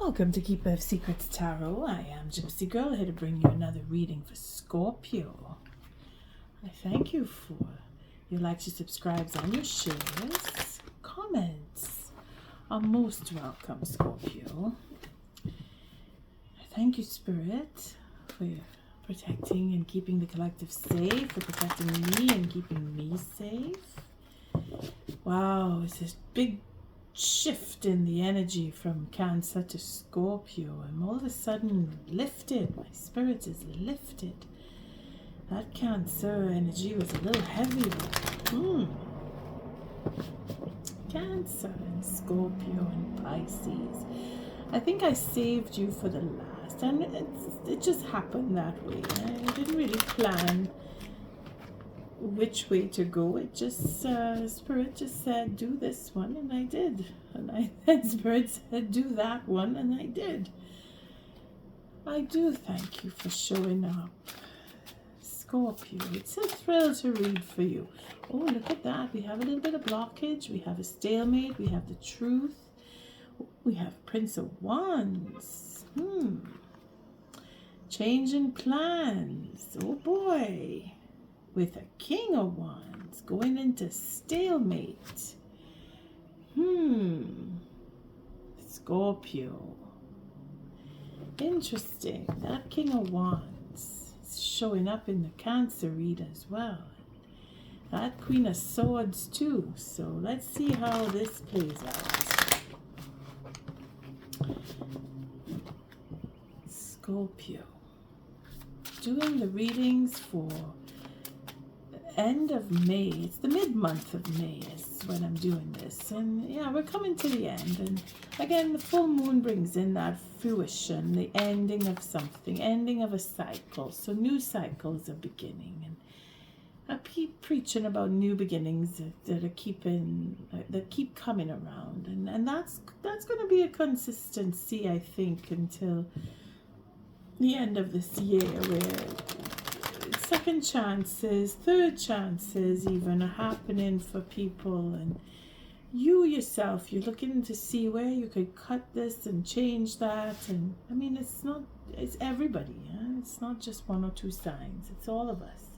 Welcome to Keeper of Secrets Tarot. I am Gypsy Girl, here to bring you another reading for Scorpio. I thank you for your likes, your subscribes, and your shares. Comments are most welcome, Scorpio. I thank you, Spirit, for protecting and keeping the collective safe, for protecting me and keeping me safe. Wow, it's this big shift in the energy from Cancer to Scorpio. I'm all of a sudden lifted. My spirit is lifted. That Cancer energy was a little heavy. Cancer and Scorpio and Pisces. I think I saved you for the last, and it just happened that way. I didn't really plan which way to go. It just Spirit just said do this one, and I did, and Spirit said do that one, and I did. I do thank you for showing up, Scorpio. It's a thrill to read for you. Oh, look at that. We have a little bit of blockage, we have a stalemate, we have the Truth, we have Prince of Wands. Changing plans. Oh boy. With a King of Wands going into stalemate. Scorpio. Interesting. That King of Wands is showing up in the Cancer read as well. That Queen of Swords too. So let's see how this plays out. Scorpio. Doing the readings for end of May. It's the mid-month of May is when I'm doing this, and yeah, we're coming to the end. And again, the full moon brings in that fruition, the ending of something, ending of a cycle. So new cycles are beginning, and I keep preaching about new beginnings that keep coming around, and that's going to be a consistency, I think, until the end of this year, where second chances, third chances even are happening for people, and you yourself, you're looking to see where you could cut this and change that. And I mean, it's everybody, yeah? It's not just one or two signs, it's all of us.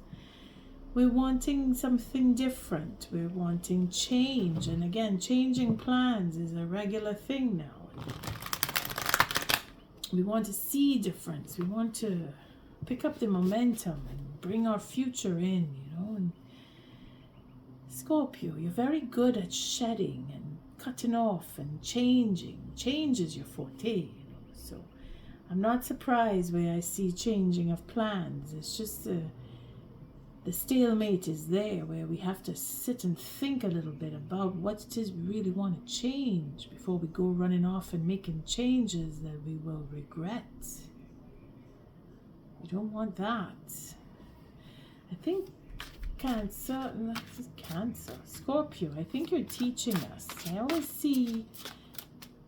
We're wanting something different, we're wanting change, and again, changing plans is a regular thing now. We want to see difference, we want to pick up the momentum and bring our future in, and Scorpio, you're very good at shedding and cutting off and changing. Change is your forte, so I'm not surprised where I see changing of plans. It's just the stalemate is there, where we have to sit and think a little bit about what it is we really want to change before we go running off and making changes that we will regret. We don't want that. I think Cancer, Scorpio, I think you're teaching us. I always see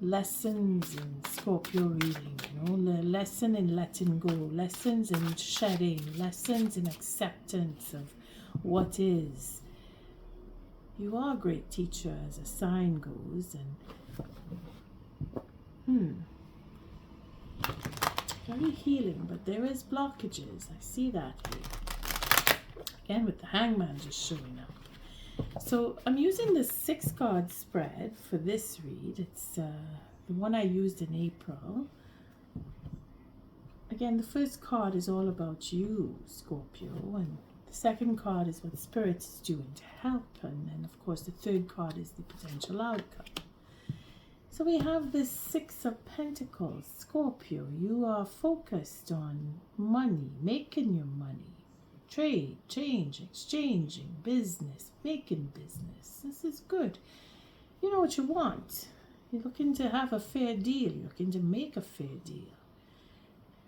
lessons in Scorpio reading, the lesson in letting go, lessons in shedding, lessons in acceptance of what is. You are a great teacher as a sign goes, and very healing, but there is blockages. I see that here. Again, with the Hangman just showing up. So I'm using the 6-card spread for this read. It's the one I used in April. Again, the first card is all about you, Scorpio, and the second card is what Spirit is doing to help, and then of course the third card is the potential outcome. So we have this 6 of Pentacles. Scorpio, you are focused on money, making your money, trade, change, exchanging, business, making business. This is good. You know what you want. You're looking to have a fair deal. You're looking to make a fair deal.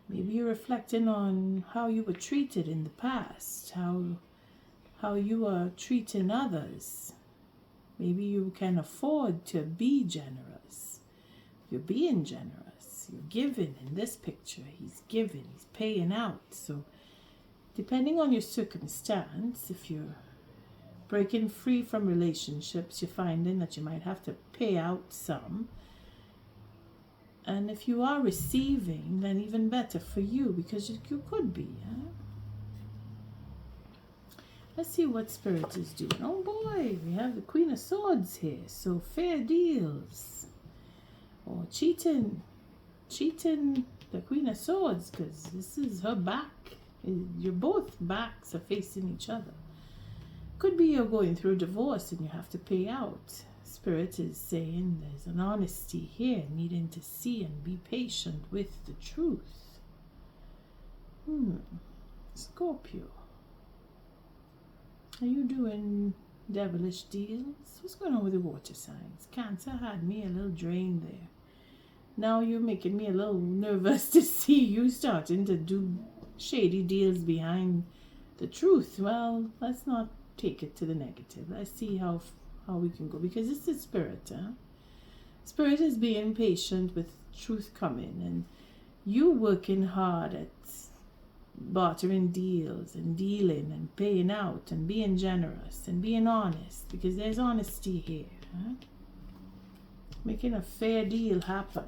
Maybe you're reflecting on how you were treated in the past, how you are treating others. Maybe you can afford to be generous. You're being generous. You're giving. In this picture, he's giving. He's paying out. So depending on your circumstance, if you're breaking free from relationships, you're finding that you might have to pay out some. And if you are receiving, then even better for you, because you could be. Huh? Let's see what Spirit is doing. Oh boy, we have the Queen of Swords here. So fair deals. Or cheating the Queen of Swords, because this is her back. Your both backs are facing each other. Could be you're going through a divorce and you have to pay out. Spirit is saying there's an honesty here, needing to see and be patient with the truth. Scorpio. Are you doing devilish deals? What's going on with the water signs? Cancer had me a little drained there. Now you're making me a little nervous to see you starting to do shady deals behind the truth. Well, let's not take it to the negative. Let's see how we can go, because this is Spirit. Spirit is being patient with truth coming, and you working hard at bartering deals and dealing and paying out and being generous and being honest, because there's honesty here. Making a fair deal happen.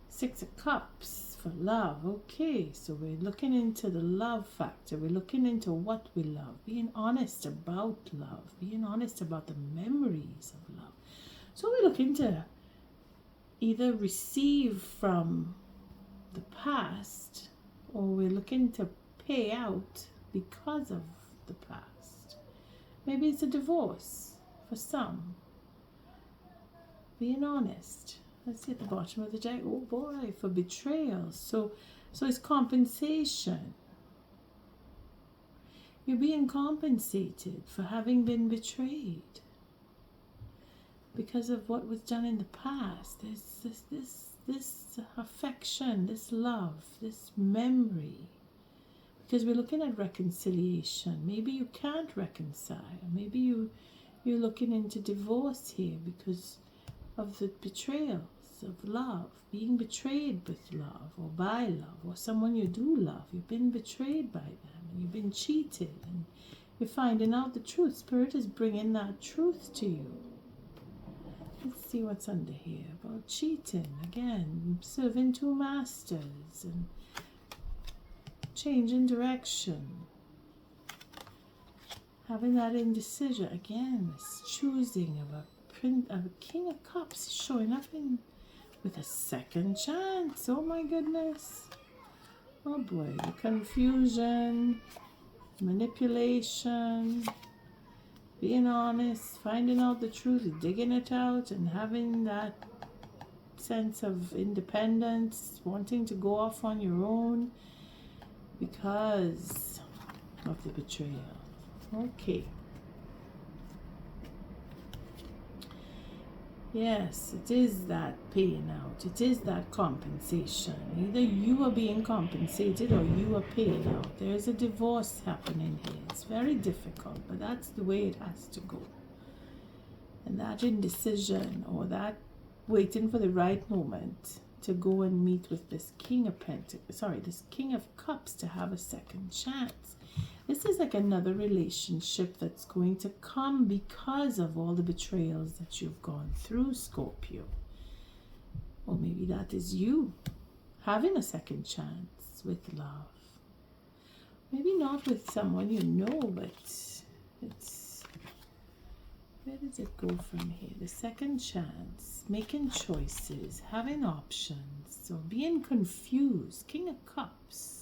6 of Cups for love. Okay, so we're looking into the love factor. We're looking into what we love. Being honest about love. Being honest about the memories of love. So we're looking to either receive from the past, or we're looking to pay out because of the past. Maybe it's a divorce for some. Being honest. Let's see at the bottom of the deck. Oh boy, for betrayal. So it's compensation. You're being compensated for having been betrayed because of what was done in the past. There's this affection, this love, this memory. Because we're looking at reconciliation. Maybe you can't reconcile. Maybe you're looking into divorce here because of the betrayals of love, being betrayed with love or by love, or someone you do love. You've been betrayed by them and you've been cheated, and you're finding out the truth. Spirit is bringing that truth to you. Let's see what's under here about cheating. Again, serving 2 masters and changing direction. Having that indecision. Again, this choosing of a King of Cups showing up with a second chance. Oh my goodness. Oh boy. The confusion, manipulation, being honest, finding out the truth, digging it out, and having that sense of independence, wanting to go off on your own because of the betrayal. Okay. Yes, it is that paying out. It is that compensation. Either you are being compensated or you are paying out. There's a divorce happening here. It's very difficult, but that's the way it has to go. And that indecision, or that waiting for the right moment to go and meet with this King of this King of Cups to have a second chance. This is like another relationship that's going to come because of all the betrayals that you've gone through, Scorpio. Or maybe that is you having a second chance with love. Maybe not with someone you know, but it's... Where does it go from here? The second chance, making choices, having options, so being confused. King of Cups.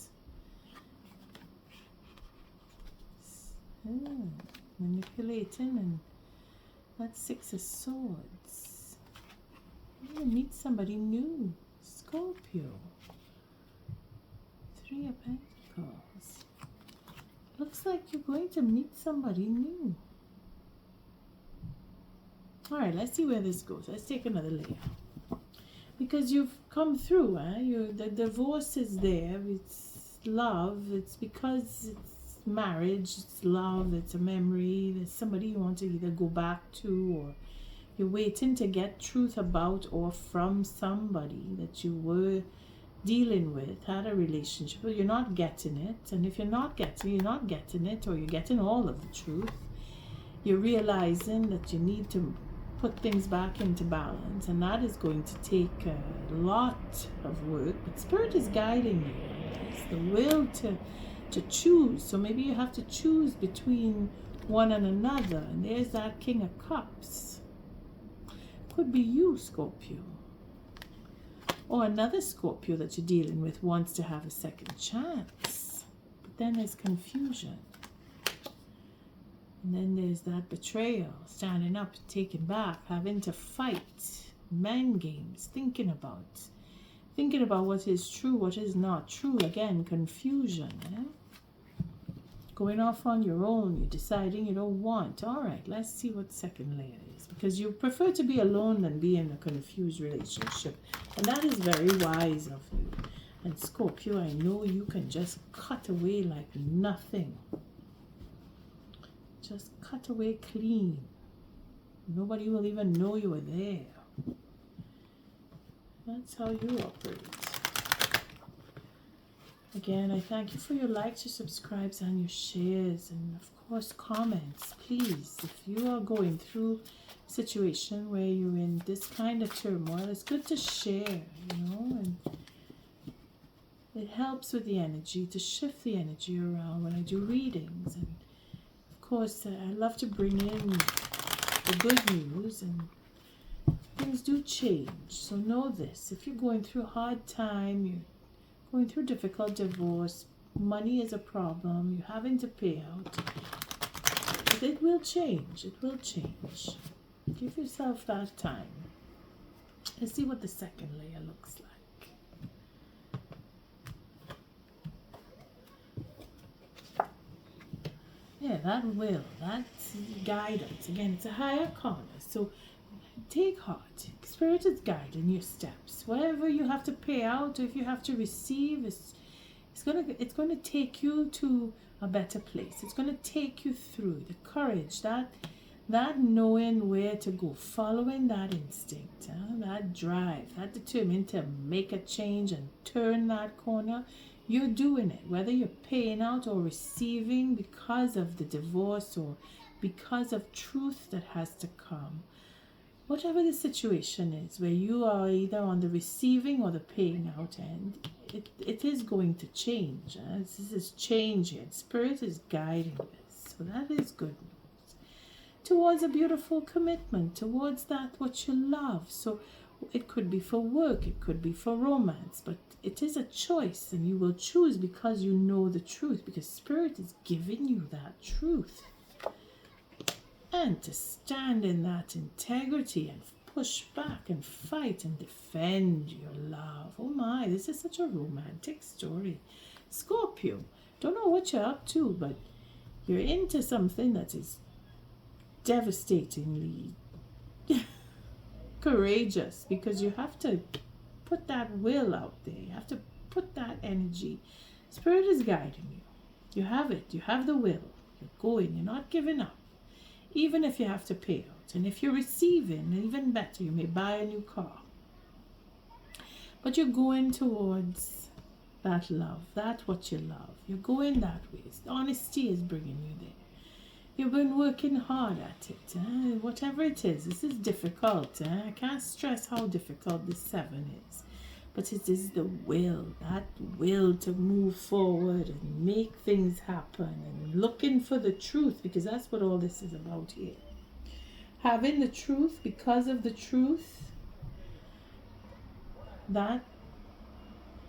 Manipulating, and that's 6 of Swords. You're going to meet somebody new, Scorpio. 3 of Pentacles. Looks like you're going to meet somebody new. Alright, let's see where this goes. Let's take another layer. Because you've come through, the divorce is there. It's love. It's because it's marriage, it's love, it's a memory. There's somebody you want to either go back to, or you're waiting to get truth about or from somebody that you were dealing with, had a relationship, but you're not getting it. And if you're not getting it, or you're getting all of the truth, you're realizing that you need to put things back into balance, and that is going to take a lot of work, but Spirit is guiding you. It's the will to choose. So maybe you have to choose between one and another, and there's that King of Cups. Could be you, Scorpio, or another Scorpio that you're dealing with wants to have a second chance, but then there's confusion. And then there's that betrayal, standing up, taking back, having to fight, mind games, thinking about what is true, what is not true. Again, confusion. Going off on your own, you're deciding you don't want. All right, let's see what second layer is. Because you prefer to be alone than be in a confused relationship. And that is very wise of you. And Scorpio, I know you can just cut away like nothing. Just cut away clean. Nobody will even know you were there. That's how you operate. Again, I thank you for your likes, your subscribes, and your shares. And of course, comments. Please, if you are going through a situation where you're in this kind of turmoil, it's good to share, and it helps with the energy, to shift the energy around when I do readings. And of course, I love to bring in the good news, and things do change. So know this: if you're going through a hard time, you're going through a difficult divorce, money is a problem, you're having to pay out, it will change. It will change. Give yourself that time. Let's see what the second layer looks like. Yeah, that will, that's guidance. Again, it's a higher corner. So take heart. Spirit is guiding your steps. Whatever you have to pay out, if you have to receive, it's gonna take you to a better place. It's gonna take you through the courage, that knowing where to go, following that instinct, that drive, that determined to make a change and turn that corner. You're doing it, whether you're paying out or receiving because of the divorce or because of truth that has to come. Whatever the situation is, where you are either on the receiving or the paying out end, it is going to change. This is changing. Spirit is guiding this. So that is good news. Towards a beautiful commitment, towards that what you love. So it could be for work, it could be for romance, but it is a choice, and you will choose because you know the truth, because Spirit is giving you that truth. And to stand in that integrity and push back and fight and defend your love. Oh my, this is such a romantic story. Scorpio, don't know what you're up to, but you're into something that is devastatingly courageous, because you have to put that will out there. You have to put that energy. Spirit is guiding you. You have it. You have the will. You're going. You're not giving up. Even if you have to pay out. And if you're receiving, even better, you may buy a new car. But you're going towards that love. That's what you love. You're going that way. Honesty is bringing you there. You've been working hard at it. Whatever it is, this is difficult. I can't stress how difficult this 7 is. But it is the will, that will to move forward and make things happen, and looking for the truth, because that's what all this is about here. Having the truth, because of the truth, that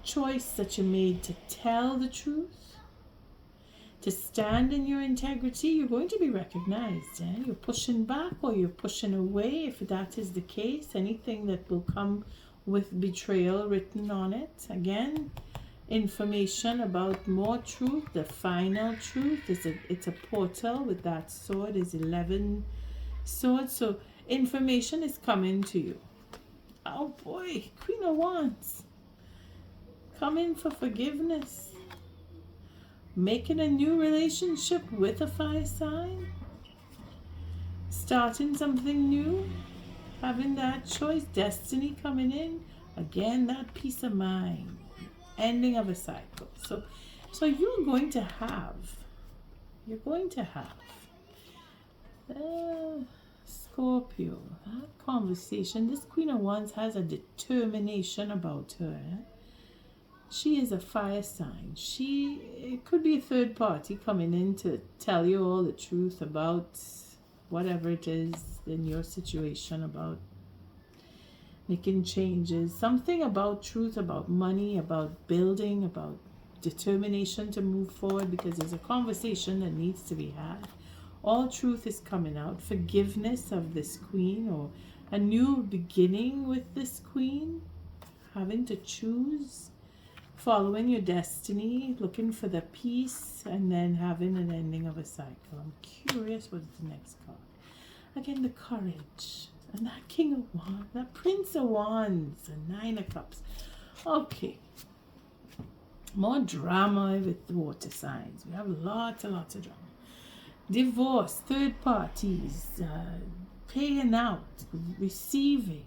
choice that you made to tell the truth, to stand in your integrity, you're going to be recognized. You're pushing back or you're pushing away, if that is the case. Anything that will come with betrayal written on it. Again, information about more truth, the final truth. It's a portal with that sword, is 11 swords. So information is coming to you. Oh boy, Queen of Wands. Coming for forgiveness. Making a new relationship with a fire sign. Starting something new. Having that choice. Destiny coming in. Again, that peace of mind. Ending of a cycle. So you're going to have Scorpio, that conversation, this Queen of Wands has a determination about her. She is a fire sign. It could be a third party coming in to tell you all the truth about whatever it is in your situation, about making changes, something about truth, about money, about building, about determination to move forward, because there's a conversation that needs to be had. All truth is coming out. Forgiveness of this queen, or a new beginning with this queen, having to choose, following your destiny, looking for the peace, and then having an ending of a cycle. I'm curious what's the next card. Again, the courage. And that King of Wands, that Prince of Wands, and Nine of Cups. Okay. More drama with the water signs. We have lots and lots of drama. Divorce, third parties, paying out, receiving,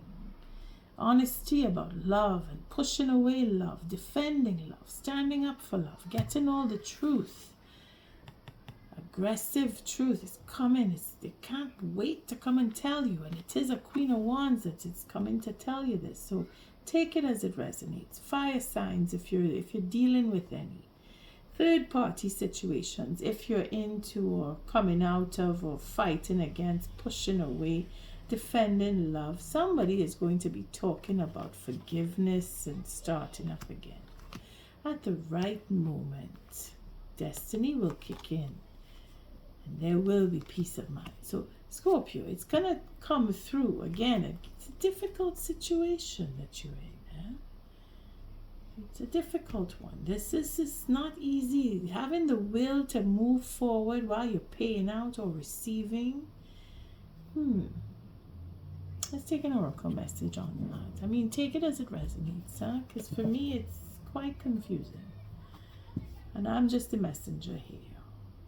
honesty about love and pushing away love, defending love, standing up for love, getting all the truth. Aggressive truth is coming. They can't wait to come and tell you, and it is a Queen of Wands that is coming to tell you this. So take it as it resonates. Fire signs, if you're dealing with any third party situations, if you're into or coming out of or fighting against, pushing away, defending love, somebody is going to be talking about forgiveness and starting up again. At the right moment, destiny will kick in. There will be peace of mind. So Scorpio, it's going to come through. Again, it's a difficult situation that you're in. Eh? It's a difficult one. This is not easy. Having the will to move forward while you're paying out or receiving. Let's take an oracle message on that. I mean, take it as it resonates. Because for me, it's quite confusing. And I'm just the messenger here.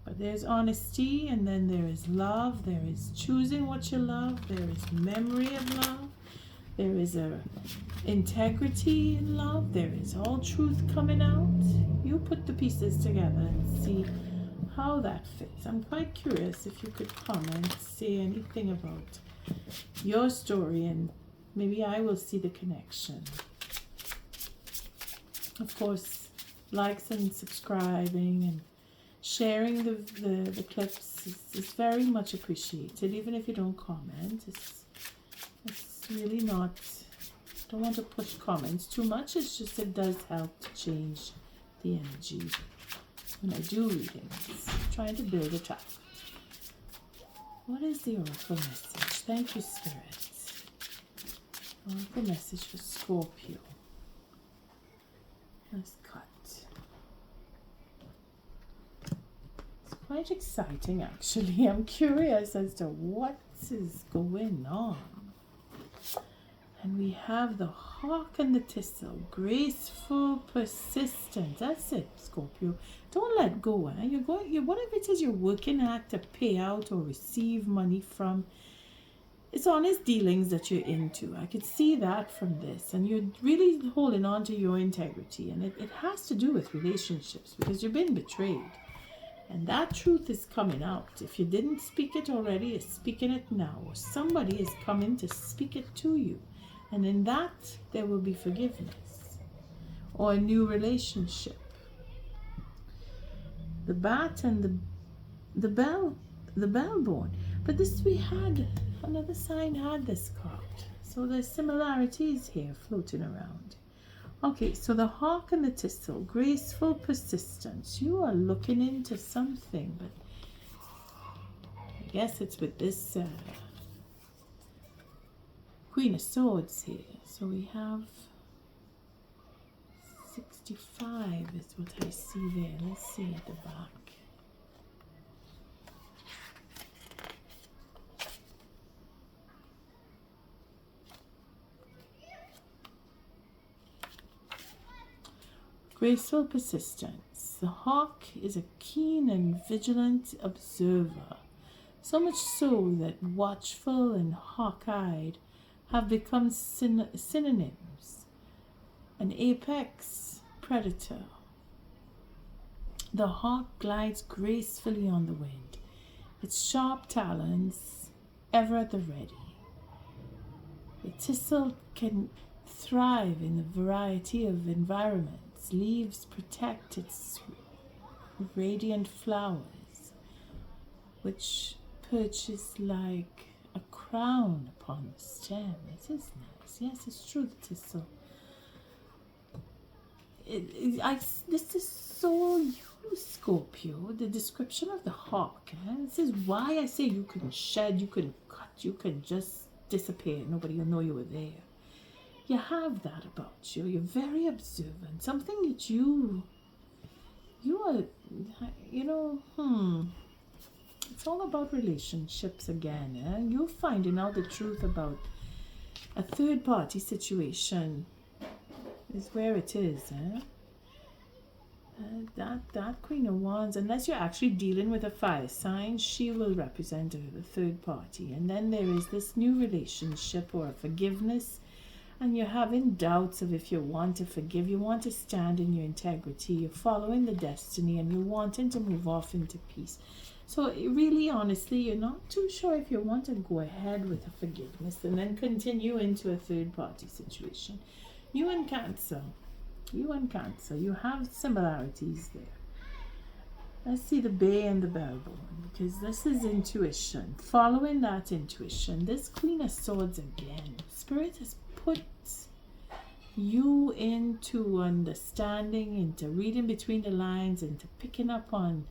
But there's honesty, and then there is love, there is choosing what you love, there is memory of love, there is a integrity in love, there is all truth coming out. You put the pieces together and see how that fits. I'm quite curious if you could comment, say anything about your story, and maybe I will see the connection. Of course, likes and subscribing and sharing the clips is very much appreciated. Even if you don't comment, it's really not, don't want to push comments too much. It's just, it does help to change the energy when I do readings. Trying to build it up. What is the oracle message? Thank you, Spirit. Oracle message for Scorpio. Let's cut. Quite exciting, actually. I'm curious as to what is going on. And we have the hawk and the thistle. Graceful, persistent. That's it, Scorpio. Don't let go. Eh? Whatever it is you're working at to pay out or receive money from, it's honest dealings that you're into. I could see that from this. And you're really holding on to your integrity. And it has to do with relationships, because you've been betrayed. And that truth is coming out. If you didn't speak it already, you're speaking it now. Or somebody is coming to speak it to you. And in that, there will be forgiveness. Or a new relationship. The bat and the bell born. But this, we had, another sign had this card. So there's similarities here floating around. Okay, so the hawk and the thistle, graceful persistence. You are looking into something, but I guess it's with this Queen of Swords here. So we have 65 is what I see there. Let's see at the back. Graceful persistence. The hawk is a keen and vigilant observer, so much so that watchful and hawk-eyed have become synonyms. An apex predator. The hawk glides gracefully on the wind. Its sharp talons ever at the ready. The thistle can thrive in a variety of environments. Leaves protect its radiant flowers, which perches like a crown upon the stem. It is nice. Yes, it's true, the thistle. This is so you, Scorpio. The description of the hawk. This is why I say you can shed, you can cut, you can just disappear. Nobody will know you were there. You have that about you. You're very observant. Something that you are, it's all about relationships again. You're finding out the truth about a third party situation is where it is. That Queen of Wands, unless you're actually dealing with a fire sign, she will represent the third party. And then there is this new relationship or a forgiveness, and you're having doubts of if you want to forgive, you want to stand in your integrity, you're following the destiny, and you're wanting to move off into peace. So really, honestly, you're not too sure if you want to go ahead with a forgiveness and then continue into a third party situation. You and Cancer, you have similarities there. Let's see the Bay and the Bellbone, because this is intuition. Following that intuition, this Queen of Swords again, Spirit has put you into understanding, into reading between the lines, into picking up on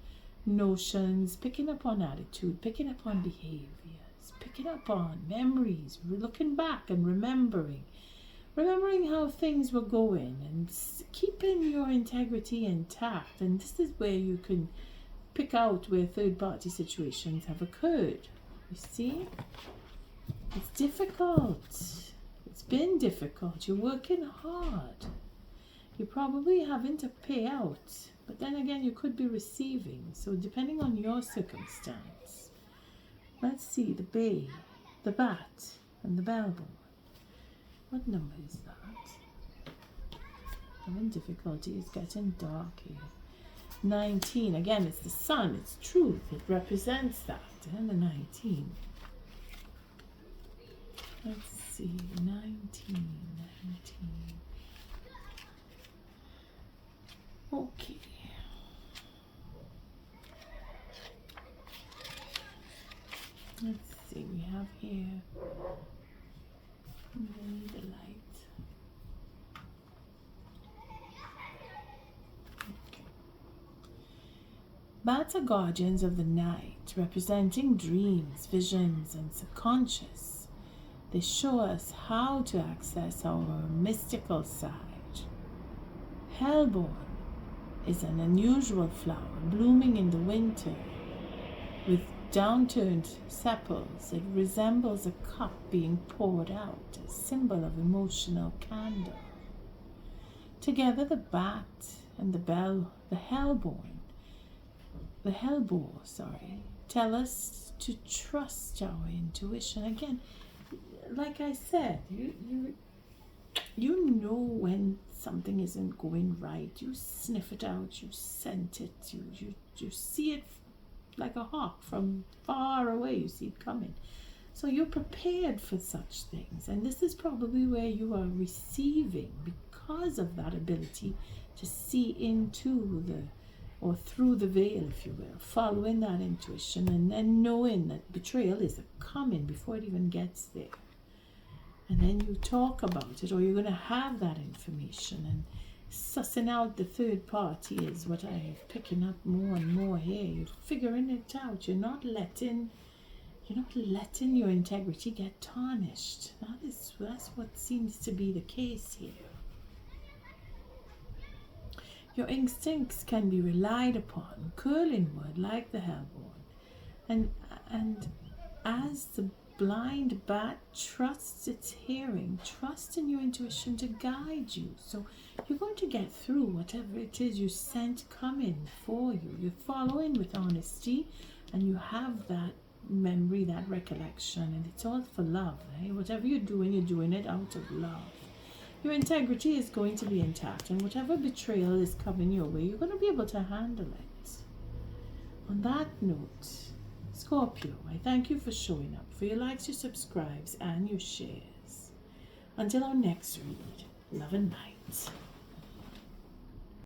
notions, picking up on attitude, picking up on behaviors, picking up on memories, looking back and remembering how things were going and keeping your integrity intact. And this is where you can pick out where third party situations have occurred. You see, it's difficult. It's been difficult. You're working hard. You're probably having to pay out, but then again you could be receiving, so depending on your circumstance. Let's see the Bay, the Bat, and the Bellbone. What number is that? Having difficulty. It's getting dark here. 19. Again, it's the sun. It's truth. It represents that. And the 19. Let's see. 19. Okay. Let's see. We have here. We need the light. Okay. Bats are guardians of the night, representing dreams, visions, and subconscious. They show us how to access our mystical side. Hellebore is an unusual flower blooming in the winter with downturned sepals. It resembles a cup being poured out, a symbol of emotional candor. Together, the bat and the hellebore, tell us to trust our intuition. Again, like I said, you know when something isn't going right. You sniff it out, you scent it, you see it like a hawk from far away. You see it coming, so you're prepared for such things. And this is probably where you are receiving, because of that ability to see into or through the veil, if you will, following that intuition and then knowing that betrayal is coming before it even gets there. And then you talk about it, or you're going to have that information, and sussing out the third party is what I'm picking up more and more here. You're figuring it out. You're not letting your integrity get tarnished. That's what seems to be the case here. Your instincts can be relied upon, curling wood like the hellebore, and as the blind bat trusts its hearing, trust in your intuition to guide you. So you're going to get through whatever it is you sent coming for you. You're following with honesty, and you have that memory, that recollection, and it's all for love. Whatever you're doing it out of love. Your integrity is going to be intact, and whatever betrayal is coming your way, you're going to be able to handle it. On that note, Scorpio, I thank you for showing up, for your likes, your subscribes, and your shares. Until our next read, love and light.